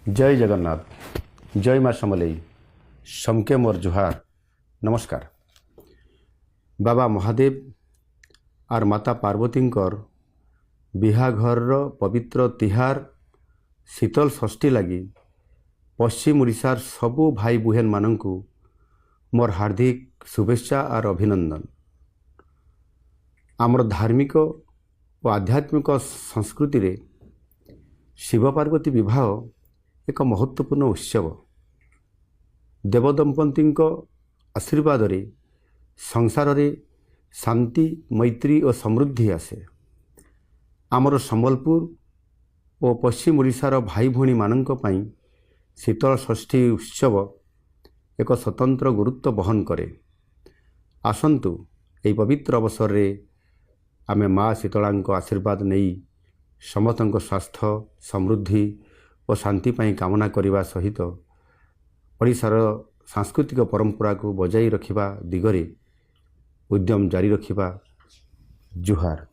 जय जगन्नाथ जय माँ समलेई समके मोर जुहार नमस्कार। बाबा महादेव और माता पार्वतींकर बिहाघर पवित्र तिहार शीतल षष्ठी लगी पश्चिम ओडिशार सबू भाई बुहेन माननकु मोर हार्दिक शुभेच्छा और अभिनंदन। आमर धार्मिक और आध्यात्मिक संस्कृति रे शिव पार्वती विवाह एक महत्वपूर्ण उत्सव। देवदंपति आशीर्वाद रे संसार रे शांति मैत्री और समृद्धि आसे। आमर संबलपुर और पश्चिम ओडिशार भाई भौणी माननक पई शीतल षष्ठी उत्सव एक स्वतंत्र गुरुत्व बहन करे। आसंतु एही पवित्र अवसर रे आमे माँ शीतलांक आशीर्वाद नहीं समस्तଙ୍କ स्वास्थ्य समृद्धि और शांति पाई कामना करने सहित ओडिशार सांस्कृतिक परंपरा को बजाई रखिबा दिगरे उद्यम जारी रखिबा। जुहार।